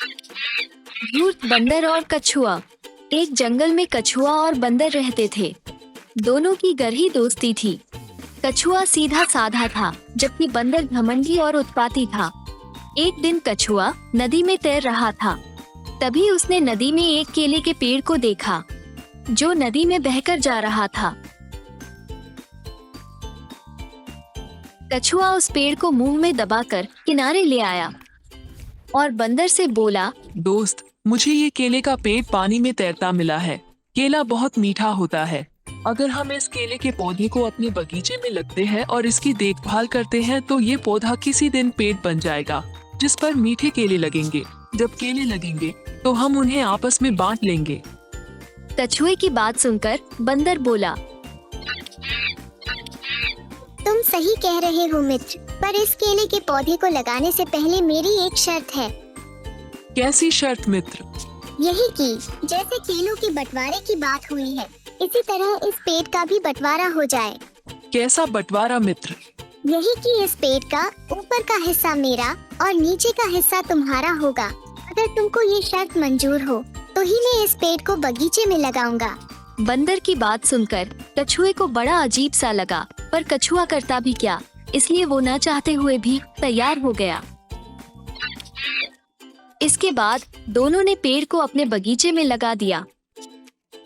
धूर्त बंदर और कछुआ। एक जंगल में कछुआ और बंदर रहते थे। दोनों की गहरी दोस्ती थी। कछुआ सीधा साधा था, जबकि बंदर घमंडी और उत्पाती था। एक दिन कछुआ नदी में तैर रहा था। तभी उसने नदी में एक केले के पेड़ को देखा, जो नदी में बहकर जा रहा था। कछुआ उस पेड़ को मुंह में दबाकर किनारे ले आया और बंदर से बोला, दोस्त, मुझे ये केले का पेड़ पानी में तैरता मिला है। केला बहुत मीठा होता है। अगर हम इस केले के पौधे को अपने बगीचे में लगते हैं और इसकी देखभाल करते हैं तो ये पौधा किसी दिन पेड़ बन जाएगा, जिस पर मीठे केले लगेंगे। जब केले लगेंगे तो हम उन्हें आपस में बांट लेंगे। कछुए की बात सुनकर बंदर बोला, तुम सही कह रहे हो मित्र, पर इस केले के पौधे को लगाने से पहले मेरी एक शर्त है। कैसी शर्त मित्र? यही कि जैसे केलों के बंटवारे की बात हुई है, इसी तरह इस पेड़ का भी बंटवारा हो जाए। कैसा बंटवारा मित्र? यही कि इस पेड़ का ऊपर का हिस्सा मेरा और नीचे का हिस्सा तुम्हारा होगा। अगर तुमको ये शर्त मंजूर हो तो ही मैं इस पेड़ को बगीचे में लगाऊंगा। बंदर की बात सुनकर कछुए को बड़ा अजीब सा लगा, पर कछुआ करता भी क्या, इसलिए वो न चाहते हुए भी तैयार हो गया। इसके बाद दोनों ने पेड़ को अपने बगीचे में लगा दिया।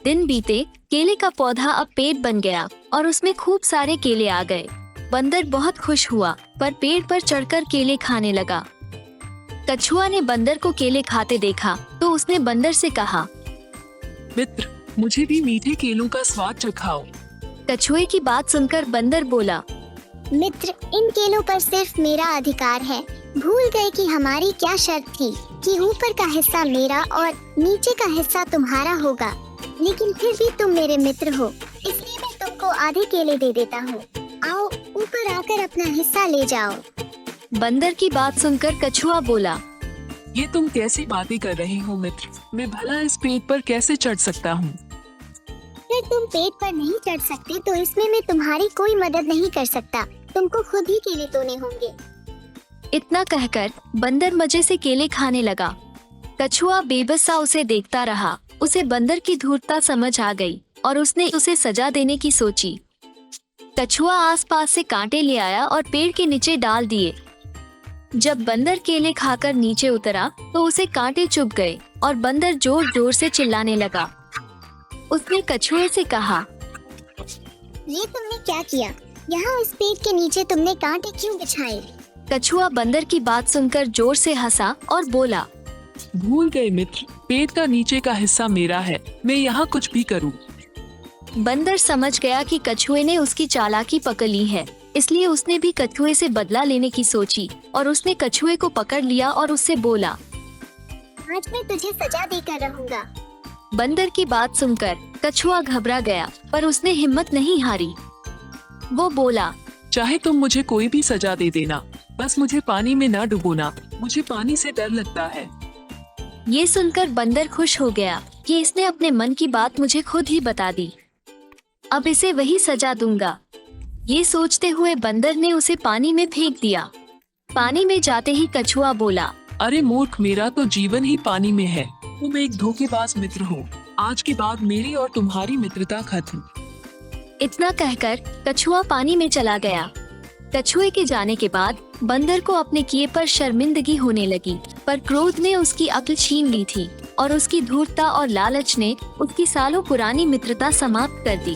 दिन बीते, केले का पौधा अब पेड़ बन गया और उसमें खूब सारे केले आ गए। बंदर बहुत खुश हुआ, पर पेड़ पर चढ़कर केले खाने लगा। कछुआ ने बंदर को केले खाते देखा तो उसने बंदर से कहा, मित्र, मुझे भी मीठे केलों का स्वाद चखाओ। कछुए की बात सुनकर बंदर बोला, मित्र, इन केलों पर सिर्फ मेरा अधिकार है। भूल गए कि हमारी क्या शर्त थी कि ऊपर का हिस्सा मेरा और नीचे का हिस्सा तुम्हारा होगा। लेकिन फिर भी तुम मेरे मित्र हो, इसलिए मैं तुमको आधे केले दे देता हूँ। आओ, ऊपर आकर अपना हिस्सा ले जाओ। बंदर की बात सुनकर कछुआ बोला, ये तुम कैसी बातें कर रहे हो मित्र? मैं भला इस पेड़ पर कैसे चढ़ सकता हूँ? अगर तुम पेड़ पर नहीं चढ़ सकते तो इसमें मैं तुम्हारी कोई मदद नहीं कर सकता। तुमको खुद ही केले तोड़ने होंगे। इतना कहकर बंदर मजे से केले खाने लगा। कछुआ बेबस सा उसे देखता रहा। उसे बंदर की धूर्तता समझ आ गई और उसने उसे सजा देने की सोची। कछुआ आसपास से कांटे ले आया और पेड़ के नीचे डाल दिए। जब बंदर केले खाकर नीचे उतरा तो उसे कांटे चुभ गए और बंदर जोर जोर से चिल्लाने लगा। उसने कछुए से कहा, ये तुमने क्या किया? यहाँ इस पेड़ के नीचे तुमने कांटे क्यों बिछाए? कछुआ बंदर की बात सुनकर जोर से हंसा और बोला, भूल गए मित्र, पेड़ का नीचे का हिस्सा मेरा है। मैं यहाँ कुछ भी करूँ। बंदर समझ गया कि कछुए ने उसकी चालाकी पकड़ ली है, इसलिए उसने भी कछुए से बदला लेने की सोची और उसने कछुए को पकड़ लिया और उससे बोला, आज मैं तुझे सजा देकर रहूंगा। बंदर की बात सुनकर कछुआ घबरा गया, पर उसने हिम्मत नहीं हारी। वो बोला, चाहे तुम मुझे कोई भी सजा दे देना, बस मुझे पानी में ना डुबोना। मुझे पानी से डर लगता है। ये सुनकर बंदर खुश हो गया कि इसने अपने मन की बात मुझे खुद ही बता दी। अब इसे वही सजा दूंगा। ये सोचते हुए बंदर ने उसे पानी में फेंक दिया। पानी में जाते ही कछुआ बोला, अरे मूर्ख, मेरा तो जीवन ही पानी में है। तुम एक धोखेबाज मित्र हो। आज के बाद मेरी और तुम्हारी मित्रता खत्म। इतना कहकर कछुआ पानी में चला गया। कछुए के जाने के बाद बंदर को अपने किए पर शर्मिंदगी होने लगी, पर क्रोध ने उसकी अक्ल छीन ली थी और उसकी धूर्तता और लालच ने उसकी सालों पुरानी मित्रता समाप्त कर दी।